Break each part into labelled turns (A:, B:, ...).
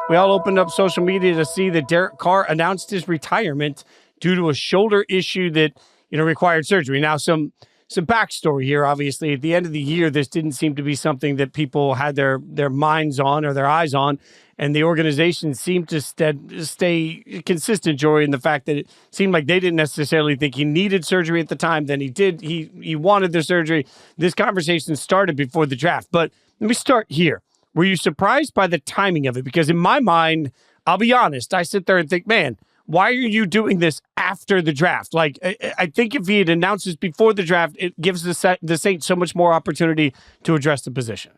A: We all opened up social media to see that Derek Carr announced his retirement due to a shoulder issue that, required surgery. Now, some backstory here. Obviously, at the end of the year, this didn't seem to be something that people had their minds on or their eyes on. And the organization seemed to stay consistent, Jori, in the fact that it seemed like they didn't necessarily think he needed surgery at the time. Then he did. He wanted the surgery. This conversation started before the draft. But let me start here. Were you surprised by the timing of it? Because in my mind, I'll be honest, I sit there and think, man, why are you doing this after the draft? Like, I think if he had announced this before the draft, it gives the Saints so much more opportunity to address the position.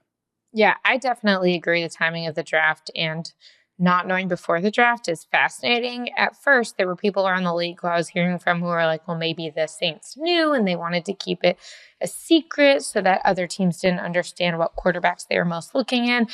B: Yeah, I definitely agree. The timing of the draft and not knowing before the draft is fascinating. At first, there were people around the league who I was hearing from who were like, well, maybe the Saints knew and they wanted to keep it a secret so that other teams didn't understand what quarterbacks they were most looking in.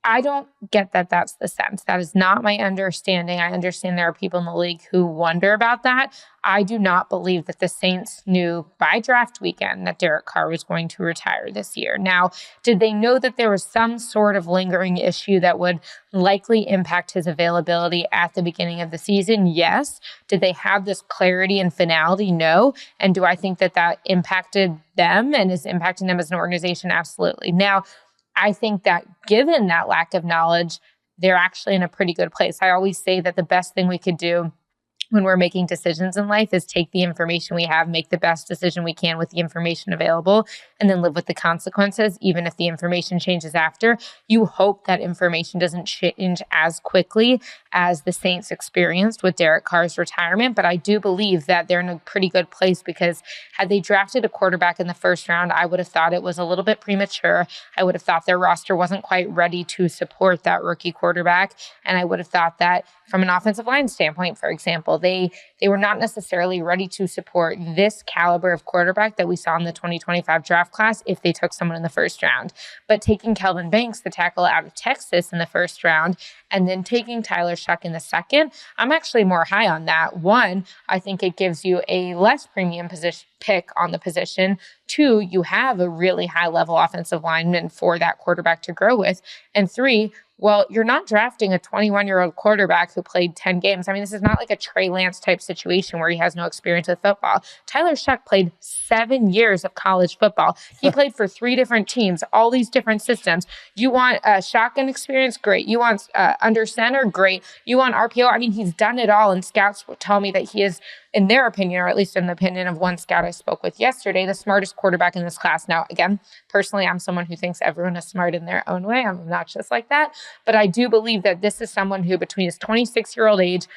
B: I don't get that that's the sense. That is not my understanding. I understand there are people in the league who wonder about that. I do not believe that the Saints knew by draft weekend that Derek Carr was going to retire this year. Now, did they know that there was some sort of lingering issue that would likely impact his availability at the beginning of the season? Yes. Did they have this clarity and finality? No. And do I think that that impacted them and is impacting them as an organization? Absolutely. Now, I think that given that lack of knowledge, they're actually in a pretty good place. I always say that the best thing we could do when we're making decisions in life is take the information we have, make the best decision we can with the information available, and then live with the consequences, even if the information changes after. You hope that information doesn't change as quickly as the Saints experienced with Derek Carr's retirement, but I do believe that they're in a pretty good place because had they drafted a quarterback in the first round, I would have thought it was a little bit premature. I would have thought their roster wasn't quite ready to support that rookie quarterback, and I would have thought that from an offensive line standpoint, for example, they were not necessarily ready to support this caliber of quarterback that we saw in the 2025 draft class if they took someone in the first round. But taking Kelvin Banks, the tackle out of Texas, in the first round, and then taking Tyler Shough in the second, I'm actually more high on that. One, I think it gives you a less premium position pick on the position. Two, you have a really high level offensive lineman for that quarterback to grow with. And three, well, you're not drafting a 21-year-old quarterback who played 10 games. I mean, this is not like a Trey Lance type situation where he has no experience with football. Tyler Shough played 7 years of college football. He played for 3 different teams, all these different systems. You want a shotgun experience? Great. You want under center? Great. You want RPO? I mean, he's done it all, and scouts will tell me that he is, in their opinion, or at least in the opinion of one scout I spoke with yesterday, the smartest quarterback in this class. Now, again, personally, I'm someone who thinks everyone is smart in their own way. I'm obnoxious like that. But I do believe that this is someone who, between his 26-year-old age,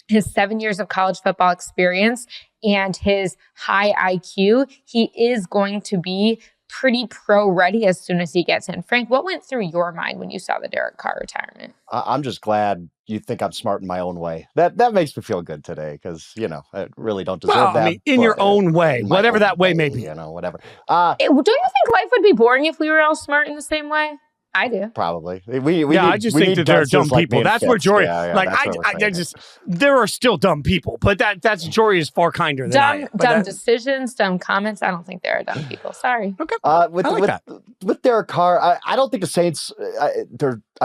B: his 7 years of college football experience, and his high IQ, he is going to be pretty pro-ready as soon as he gets in. Frank, what went through your mind when you saw the Derek Carr retirement?
C: I'm just glad you think I'm smart in my own way. That makes me feel good today because, I really don't deserve that.
A: I mean, in your own way, whatever that way may be.
C: Whatever.
B: Don't you think life would be boring if we were all smart in the same way? I do.
C: Probably.
A: I just think that there are dumb people. That's where Jori, there are still dumb people, but that's Jori is far kinder than I am.
B: Dumb decisions, dumb comments. I don't think there are dumb people. Sorry.
A: Okay.
C: With Derek Carr, I don't think the Saints, I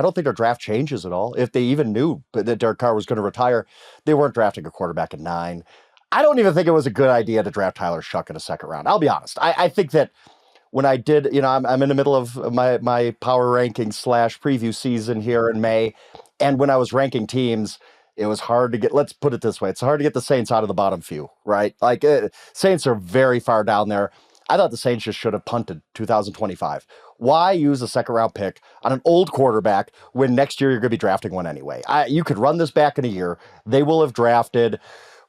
C: don't think their draft changes at all. If they even knew that Derek Carr was going to retire, they weren't drafting a quarterback at 9. I don't even think it was a good idea to draft Tyler Shough in the second round. I'll be honest. I think that when I did, I'm in the middle of my power ranking / preview season here in May. And when I was ranking teams, it was hard to get, let's put it this way. It's hard to get the Saints out of the bottom few, right? Like Saints are very far down there. I thought the Saints just should have punted 2025. Why use a second round pick on an old quarterback when next year you're going to be drafting one anyway? You could run this back in a year. They will have drafted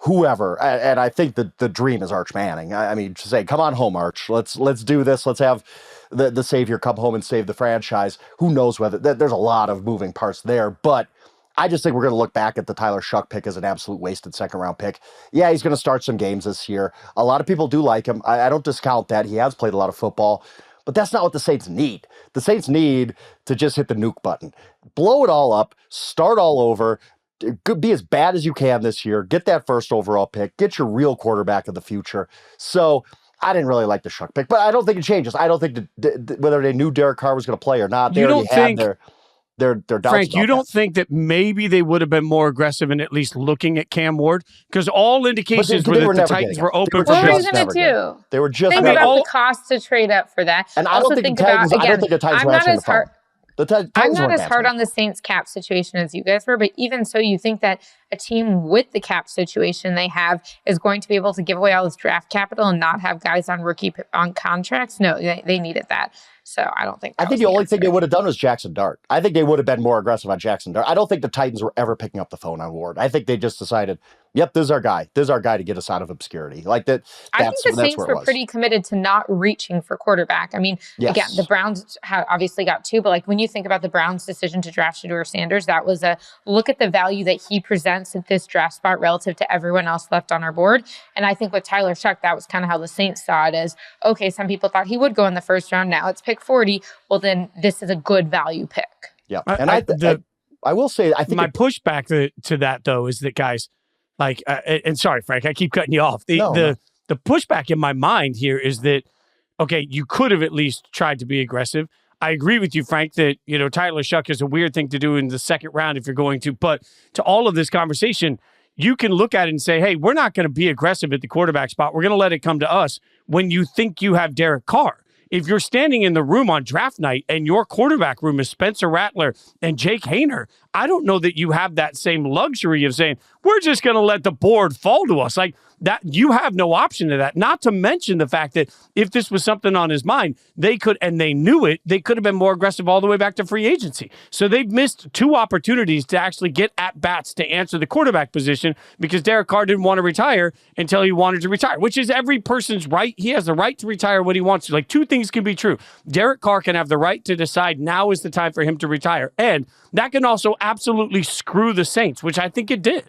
C: whoever, and I think the dream is Arch Manning. I mean, to say, come on home, Arch. Let's do this. Let's have the savior come home and save the franchise. Who knows whether there's a lot of moving parts there, but I just think we're going to look back at the Tyler Shough pick as an absolute wasted second round pick. Yeah, he's going to start some games this year. A lot of people do like him. I don't discount that. He has played a lot of football, but that's not what the Saints need. The Saints need to just hit the nuke button, blow it all up, start all over, be as bad as you can this year, get that first overall pick, get your real quarterback of the future. So I didn't really like the Shough pick, but I don't think it changes. I don't think whether they knew Derek Carr was going to play or not. They already had their They're doubts
A: Frank,
C: about
A: you don't
C: that.
A: think that maybe they would have been more aggressive in at least looking at Cam Ward? Because all indications were that the Titans were open for
B: What were you
A: business.
B: going to do?
C: They were just
B: Think
C: never
B: about
C: getting
B: the cost to trade up for that.
C: And I
B: Also
C: don't think
B: think
C: the
B: about,
C: Titans, I don't
B: again,
C: think the Titans
B: I'm
C: were
B: not
C: answering
B: as
C: the phone.
B: hard.
C: The Titans
B: I'm not
C: weren't
B: as hard
C: answering.
B: on the Saints cap situation as you guys were, but even so, you think that a team with the cap situation they have is going to be able to give away all this draft capital and not have guys on on contracts? No, they needed that. So I don't think
C: I think the only thing they would have done was Jackson Dart. I think they would have been more aggressive on Jackson Dart. I don't think the Titans were ever picking up the phone on Ward. I think they just decided, yep, this is our guy. This is our guy to get us out of obscurity. Like that.
B: I think the Saints were pretty committed to not reaching for quarterback. I mean, again, the Browns obviously got two, but like when you think about the Browns' decision to draft Shedeur Sanders, that was a look at the value that he presents at this draft spot relative to everyone else left on our board. And I think with Tyler Shough, that was kind of how the Saints saw it as, okay, some people thought he would go in the first round. Now it's pick 40. Well, then this is a good value pick.
C: Yeah. And I will say, I think
A: my pushback to that, though, is that guys, like, and sorry, Frank, I keep cutting you off. The pushback in my mind here is that, okay, you could have at least tried to be aggressive. I agree with you, Frank, that, Tyler Shough is a weird thing to do in the second round if you're going to. But to all of this conversation, you can look at it and say, hey, we're not going to be aggressive at the quarterback spot. We're going to let it come to us when you think you have Derek Carr. If you're standing in the room on draft night and your quarterback room is Spencer Rattler and Jake Haener, I don't know that you have that same luxury of saying, we're just going to let the board fall to us. Like that, you have no option to that. Not to mention the fact that if this was something on his mind, they could, and they knew it, they could have been more aggressive all the way back to free agency. So they've missed two opportunities to actually get at bats to answer the quarterback position because Derek Carr didn't want to retire until he wanted to retire, which is every person's right. He has the right to retire when he wants to. Like two things can be true. Derek Carr can have the right to decide now is the time for him to retire. And that can also absolutely screw the Saints, which I think it did.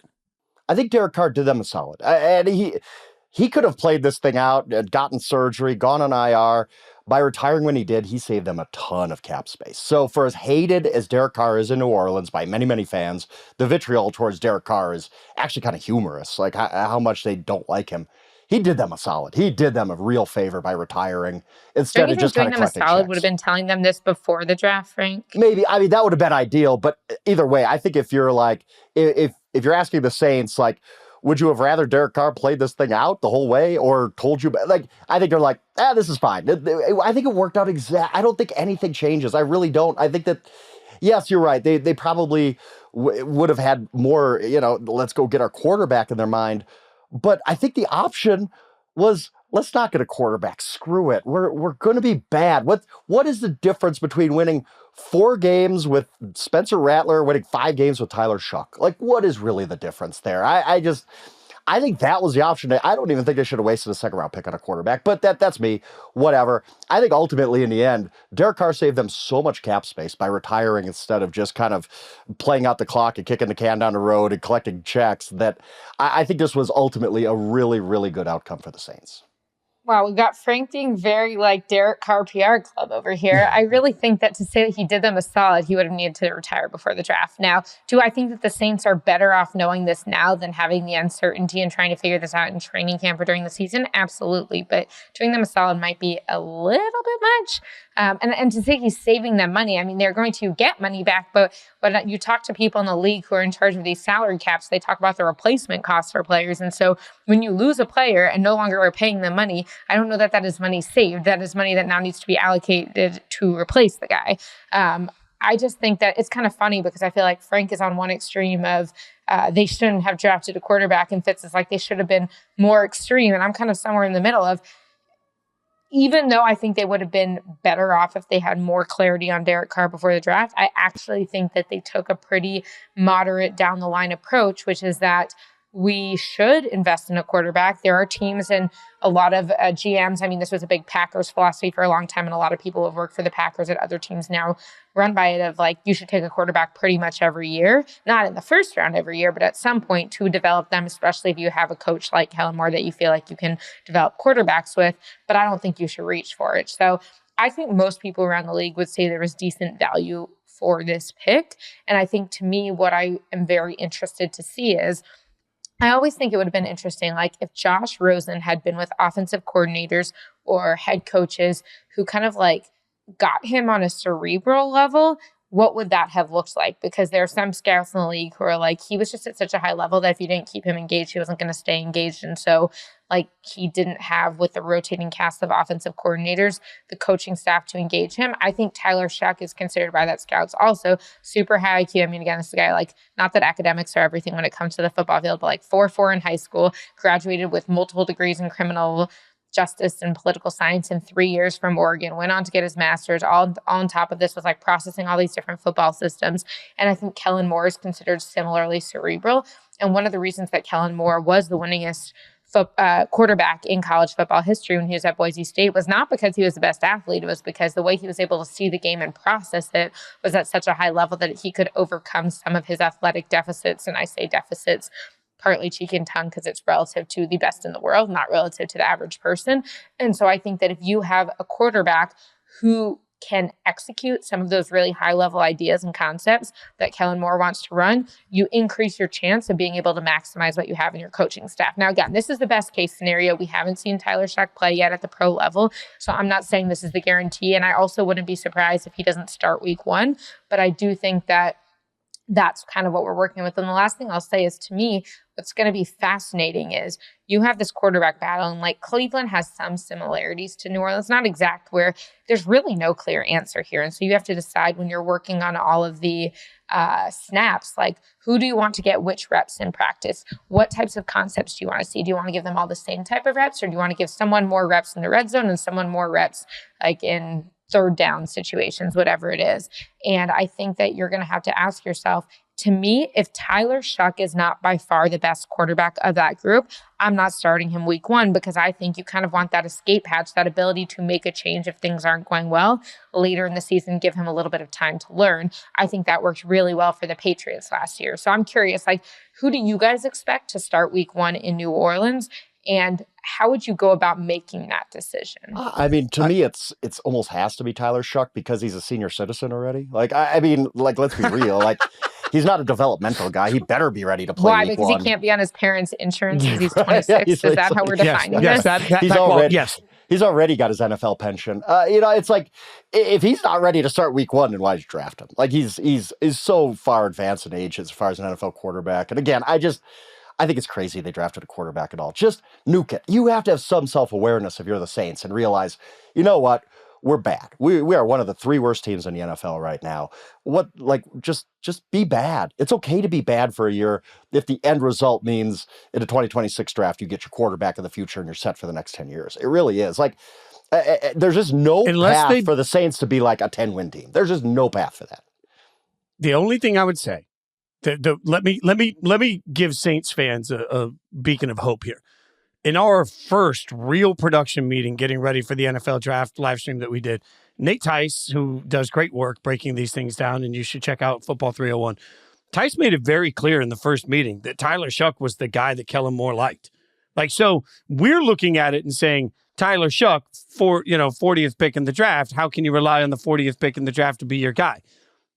C: I think Derek Carr did them a solid. And he could have played this thing out, gotten surgery, gone on IR. By retiring when he did, he saved them a ton of cap space. So for as hated as Derek Carr is in New Orleans by many, many fans, the vitriol towards Derek Carr is actually kind of humorous, like how much they don't like him. He did them a solid. He did them a real favor by retiring instead of just kind of collecting checks.
B: Doing them a solid would have been telling them this before the draft, Frank?
C: Maybe. I mean, that would have been ideal. But either way, I think if you're like, if you're asking the Saints, like, would you have rather Derek Carr played this thing out the whole way or told you? Like, I think they're like, this is fine. I think it worked out I don't think anything changes. I really don't. I think that, yes, you're right. They probably would have had more, let's go get our quarterback in their mind. But I think the option was, let's not get a quarterback. Screw it. We're going to be bad. What is the difference between winning 4 games with Spencer Rattler, winning 5 games with Tyler Shough? Like, what is really the difference there? I think that was the option. I don't even think they should have wasted a second-round pick on a quarterback, but that's me. Whatever. I think ultimately, in the end, Derek Carr saved them so much cap space by retiring instead of just kind of playing out the clock and kicking the can down the road and collecting checks, that I think this was ultimately a really, really good outcome for the Saints.
B: Wow, we got Frank being very like Derek Carr PR club over here. I really think that to say that he did them a solid, he would have needed to retire before the draft. Now, do I think that the Saints are better off knowing this now than having the uncertainty and trying to figure this out in training camp or during the season? Absolutely. But doing them a solid might be a little bit much. And to say he's saving them money, I mean, they're going to get money back. But when you talk to people in the league who are in charge of these salary caps, they talk about the replacement costs for players. And so when you lose a player and no longer are paying them money, I don't know that that is money saved. That is money that now needs to be allocated to replace the guy. I just think that it's kind of funny because I feel like Frank is on one extreme of they shouldn't have drafted a quarterback, and Fitz is like they should have been more extreme. And I'm kind of somewhere in the middle of, even though I think they would have been better off if they had more clarity on Derek Carr before the draft, I actually think that they took a pretty moderate down the line approach, which is that we should invest in a quarterback. There are teams and a lot of GMs. I mean, this was a big Packers philosophy for a long time, and a lot of people who have worked for the Packers at other teams now run by it of like, you should take a quarterback pretty much every year, not in the first round every year, but at some point to develop them, especially if you have a coach like Kellen Moore that you feel like you can develop quarterbacks with, but I don't think you should reach for it. So I think most people around the league would say there was decent value for this pick. And I think to me, what I am very interested to see is, I always think it would have been interesting, like if Josh Rosen had been with offensive coordinators or head coaches who kind of like got him on a cerebral level, what would that have looked like? Because there are some scouts in the league who are like, he was just at such a high level that if you didn't keep him engaged, he wasn't going to stay engaged. And so like he didn't have, with the rotating cast of offensive coordinators, the coaching staff to engage him. I think Tyler Shough is considered by that scouts also super high IQ. I mean, again, this is a guy like, not that academics are everything when it comes to the football field, but like 4.4 in high school, graduated with multiple degrees in criminal justice and political science in 3 years from Oregon, went on to get his master's. All on top of this was like processing all these different football systems. And I think Kellen Moore is considered similarly cerebral. And one of the reasons that Kellen Moore was the winningest quarterback in college football history when he was at Boise State was not because he was the best athlete. It was because the way he was able to see the game and process it was at such a high level that he could overcome some of his athletic deficits. And I say deficits partly cheek and tongue because it's relative to the best in the world, not relative to the average person. And so I think that if you have a quarterback who can execute some of those really high level ideas and concepts that Kellen Moore wants to run, you increase your chance of being able to maximize what you have in your coaching staff. Now, again, this is the best case scenario. We haven't seen Tyler Shough play yet at the pro level, so I'm not saying this is the guarantee. And I also wouldn't be surprised if he doesn't start week 1, but I do think that that's kind of what we're working with. And the last thing I'll say is, to me, what's going to be fascinating is you have this quarterback battle, and like Cleveland has some similarities to New Orleans, not exact, where there's really no clear answer here. And so you have to decide when you're working on all of the snaps, like who do you want to get which reps in practice? What types of concepts do you want to see? Do you want to give them all the same type of reps, or do you want to give someone more reps in the red zone and someone more reps like in third down situations, whatever it is? And I think that you're going to have to ask yourself, to me, if Tyler Shough is not by far the best quarterback of that group, I'm not starting him week 1, because I think you kind of want that escape hatch, that ability to make a change if things aren't going well later in the season, give him a little bit of time to learn. I think that worked really well for the Patriots last year. So I'm curious, like, who do you guys expect to start week 1 in New Orleans? And how would you go about making that decision?
C: I mean, to me, it's almost has to be Tyler Shough because he's a senior citizen already. Like, I mean, like, let's be real. Like, he's not a developmental guy. He better be ready to play.
B: Why?
C: Week
B: Because
C: 1.
B: He can't be on his parents' insurance because he's 26. Is that how we're defining
A: yes,
B: this?
C: He's already got his NFL pension. It's like, if he's not ready to start week 1, then why did you draft him? Like, he's so far advanced in age as far as an NFL quarterback. And again, I think it's crazy they drafted a quarterback at all. Just nuke it. You have to have some self-awareness if you're the Saints and realize, you know what? We're bad. We are one of the 3 worst teams in the NFL right now. Just be bad. It's okay to be bad for a year if the end result means in the 2026 draft you get your quarterback of the future and you're set for the next 10 years. It really is. Like, there's just no path for the Saints to be like a 10-win team. There's just no path for that.
A: The only thing I would say, let me give Saints fans a beacon of hope here. In our first real production meeting, getting ready for the NFL draft live stream that we did, Nate Tice, who does great work breaking these things down, and you should check out Football 301. Tice made it very clear in the first meeting that Tyler Shough was the guy that Kellen Moore liked. Like, so we're looking at it and saying, Tyler Shough, 40th pick in the draft, how can you rely on the 40th pick in the draft to be your guy?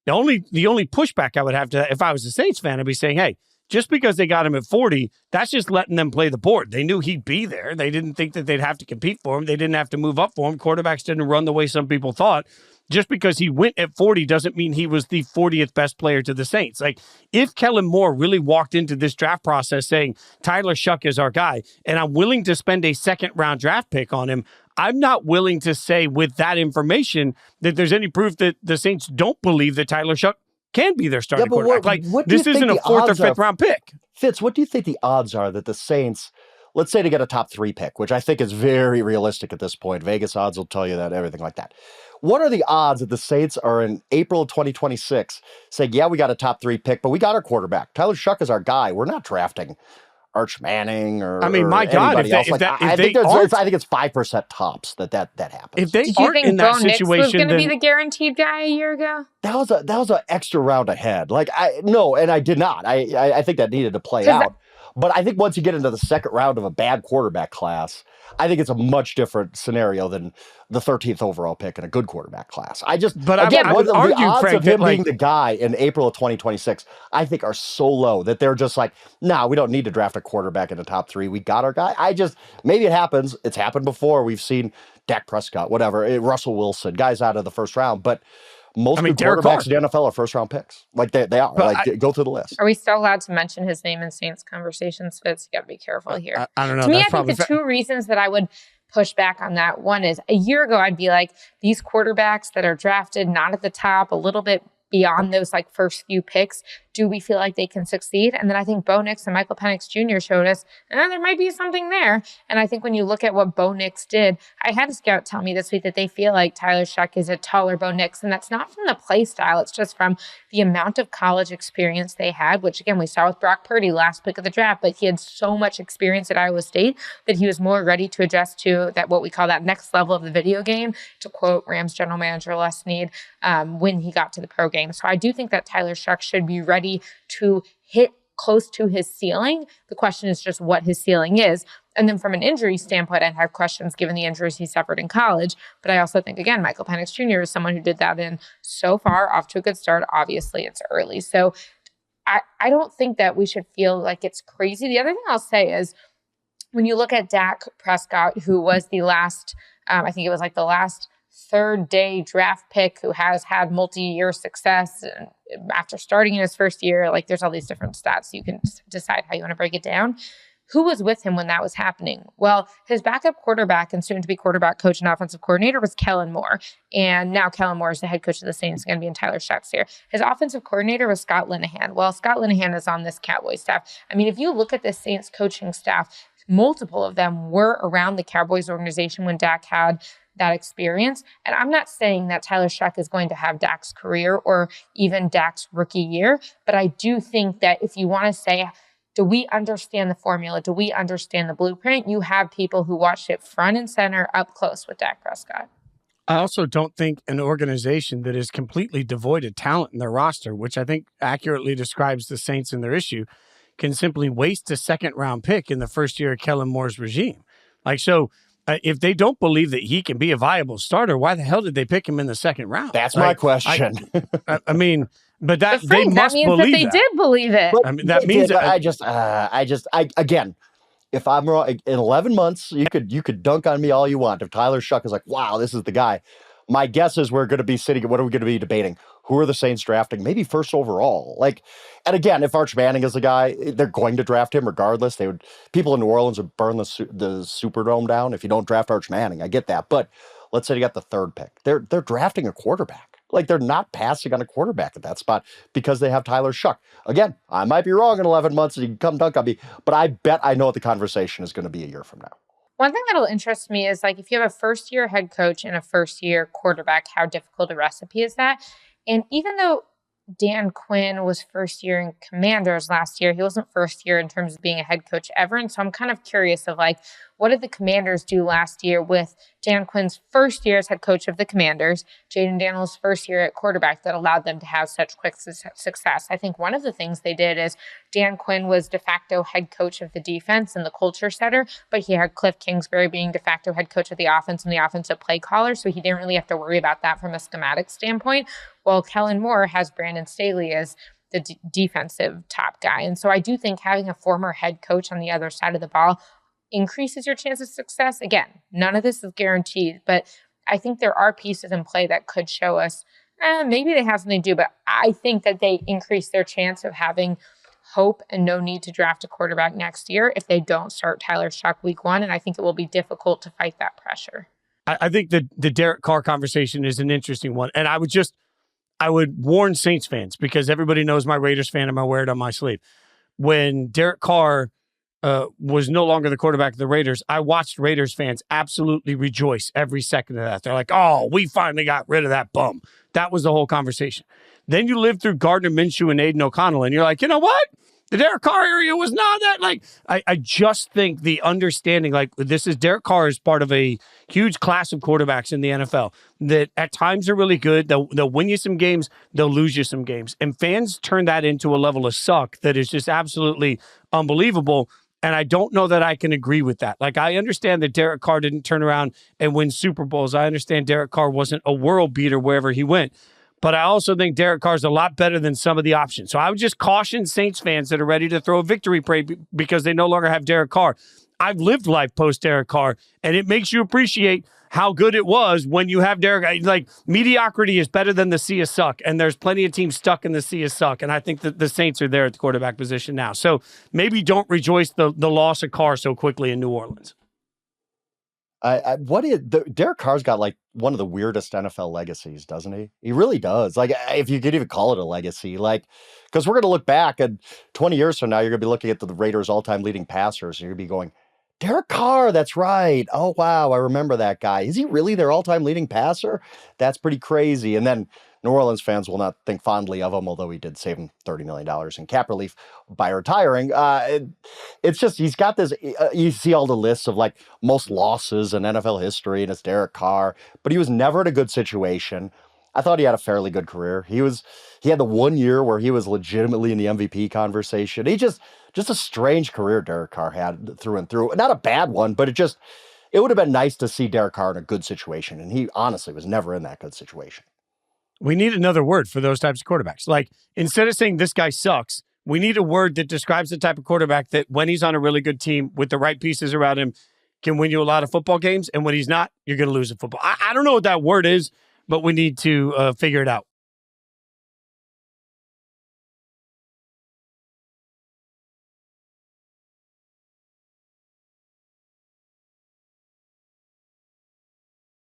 A: The only pushback I would have to, if I was a Saints fan, I'd be saying, hey, just because they got him at 40, that's just letting them play the board. They knew he'd be there. They didn't think that they'd have to compete for him. They didn't have to move up for him. Quarterbacks didn't run the way some people thought. Just because he went at 40 doesn't mean he was the 40th best player to the Saints. Like, if Kellen Moore really walked into this draft process saying, Tyler Shough is our guy, and I'm willing to spend a second-round draft pick on him, I'm not willing to say with that information that there's any proof that the Saints don't believe that Tyler Shough can be their starting quarterback. This isn't a 4th or 5th round pick.
C: Fitz, what do you think the odds are that the Saints, let's say they get a top 3 pick, which I think is very realistic at this point. Vegas odds will tell you that, everything like that. What are the odds that the Saints are in April of 2026 saying, yeah, we got a top 3 pick, but we got our quarterback. Tyler Shough is our guy. We're not drafting Arch Manning or
A: my God,
C: I think it's 5% tops that happens.
A: If they
B: Did you
A: aren't
B: think
A: in that
B: Bo Nix
A: situation,
B: was going to be the guaranteed guy a year ago?
C: That was an extra round ahead. And I did not. I think that needed to play out. But I think once you get into the second round of a bad quarterback class, I think it's a much different scenario than the 13th overall pick in a good quarterback class. I would argue, the odds Frank, of him being the guy in April of 2026, I think are so low that they're just like, nah, we don't need to draft a quarterback in the top 3. We got our guy. Maybe it happens. It's happened before. We've seen Dak Prescott, whatever, Russell Wilson, guys out of the first round. But Most good
A: Derek
C: quarterbacks
A: Carr.
C: in the NFL are first-round picks. Like, they are.
A: But
C: go through the list.
B: Are we still allowed to mention his name in Saints conversations, Fitz? You got to be careful here.
A: I don't know.
B: To me,
A: That's
B: I think the two reasons that I would push back on that, one is a year ago, I'd be like, these quarterbacks that are drafted not at the top, a little bit beyond those like first few picks, do we feel like they can succeed? And then I think Bo Nix and Michael Penix Jr. showed us, there might be something there. And I think when you look at what Bo Nix did, I had a scout tell me this week that they feel like Tyler Shough is a taller Bo Nix. And that's not from the play style. It's just from the amount of college experience they had, which again, we saw with Brock Purdy last pick of the draft, but he had so much experience at Iowa State that he was more ready to adjust to that, what we call that next level of the video game, to quote Rams general manager Les Snead, when he got to the pro game. So I do think that Tyler Shough should be ready to hit close to his ceiling. The question is just what his ceiling is. And then from an injury standpoint, I'd have questions given the injuries he suffered in college. But I also think, again, Michael Penix Jr. is someone who did that in so far off to a good start. Obviously, it's early. So I don't think that we should feel like it's crazy. The other thing I'll say is when you look at Dak Prescott, who was the last, I think it was like the last third day draft pick who has had multi-year success and after starting in his first year, like there's all these different stats. You can decide how you want to break it down. Who was with him when that was happening? Well, his backup quarterback and soon to be quarterback coach and offensive coordinator was Kellen Moore. And now Kellen Moore is the head coach of the Saints, going to be in Tyler Shough's here. His offensive coordinator was Scott Linehan. Well, Scott Linehan is on this Cowboys staff. I mean, if you look at the Saints coaching staff, multiple of them were around the Cowboys organization when Dak had that experience. And I'm not saying that Tyler Shough is going to have Dak's career or even Dak's rookie year, but I do think that if you want to say, do we understand the formula? Do we understand the blueprint? You have people who watched it front and center up close with Dak Prescott.
A: I also don't think an organization that is completely devoid of talent in their roster, which I think accurately describes the Saints and their issue, can simply waste a second-round pick in the first year of Kellen Moore's regime. If they don't believe that he can be a viable starter, why the hell did they pick him in the second round?
C: That's my question.
A: I mean, but they must
B: that means
A: believe
B: that they did believe it.
A: I mean, that means
C: again, if I'm wrong, in 11 months, you could dunk on me all you want. If Tyler Shough is like, wow, this is the guy. My guess is we're going to be sitting. What are we going to be debating? Who are the Saints drafting? Maybe first overall. And again, if Arch Manning is the guy, they're going to draft him regardless. People in New Orleans would burn the Superdome down if you don't draft Arch Manning. I get that, but let's say you got the third pick. They're drafting a quarterback. They're not passing on a quarterback at that spot because they have Tyler Shough. Again, I might be wrong in 11 months, and you can come dunk on me, but I bet I know what the conversation is going to be a year from now.
B: One thing that'll interest me is if you have a first-year head coach and a first-year quarterback, how difficult a recipe is that? And even though Dan Quinn was first year in Commanders last year, he wasn't first year in terms of being a head coach ever. And so I'm kind of curious of what did the Commanders do last year with Dan Quinn's first year as head coach of the Commanders, Jaden Daniels' first year at quarterback that allowed them to have such quick success? I think one of the things they did is Dan Quinn was de facto head coach of the defense and the culture setter, but he had Cliff Kingsbury being de facto head coach of the offense and the offensive play caller, so he didn't really have to worry about that from a schematic standpoint. Well, Kellen Moore has Brandon Staley as the defensive top guy. And so I do think having a former head coach on the other side of the ball increases your chance of success. Again, none of this is guaranteed, but I think there are pieces in play that could show us maybe they have something to do, but I think that they increase their chance of having hope and no need to draft a quarterback next year if they don't start Tyler Shough week one. And I think it will be difficult to fight that pressure.
A: I think the Derek Carr conversation is an interesting one. And I would warn Saints fans, because everybody knows my Raiders fan and I wear it on my sleeve. When Derek Carr was no longer the quarterback of the Raiders, I watched Raiders fans absolutely rejoice every second of that. They're like, oh, we finally got rid of that bum. That was the whole conversation. Then you live through Gardner Minshew and Aiden O'Connell, and you're like, you know what? The Derek Carr area was not that. I just think the understanding, this is Derek Carr is part of a huge class of quarterbacks in the NFL that at times are really good. They'll win you some games. They'll lose you some games. And fans turn that into a level of suck that is just absolutely unbelievable. And I don't know that I can agree with that. I understand that Derek Carr didn't turn around and win Super Bowls. I understand Derek Carr wasn't a world beater wherever he went. But I also think Derek Carr is a lot better than some of the options. So I would just caution Saints fans that are ready to throw a victory parade because they no longer have Derek Carr. I've lived life post Derek Carr, and it makes you appreciate how good it was when you have Derek. Like, mediocrity is better than the sea of suck, and there's plenty of teams stuck in the sea of suck, and I think that the Saints are there at the quarterback position now. So maybe don't rejoice the loss of Carr so quickly in New Orleans.
C: Derek Carr's got like one of the weirdest NFL legacies, doesn't he? He really does. Like, if you could even call it a legacy, like, because we're going to look back and 20 years from now, you're going to be looking at the Raiders' all-time leading passers, and you're going to be going, Derek Carr, that's right. Oh, wow, I remember that guy. Is he really their all-time leading passer? That's pretty crazy. And then New Orleans fans will not think fondly of him, although he did save him $30 million in cap relief by retiring. It's just, he's got this, you see all the lists of like most losses in NFL history, and it's Derek Carr, but he was never in a good situation. I thought he had a fairly good career. He had the 1 year where he was legitimately in the MVP conversation. Just a strange career Derek Carr had through and through. Not a bad one, but it would have been nice to see Derek Carr in a good situation. And he honestly was never in that good situation.
A: We need another word for those types of quarterbacks. Like, instead of saying this guy sucks, we need a word that describes the type of quarterback that when he's on a really good team with the right pieces around him can win you a lot of football games. And when he's not, you're going to lose a football. I don't know what that word is, but we need to figure it out.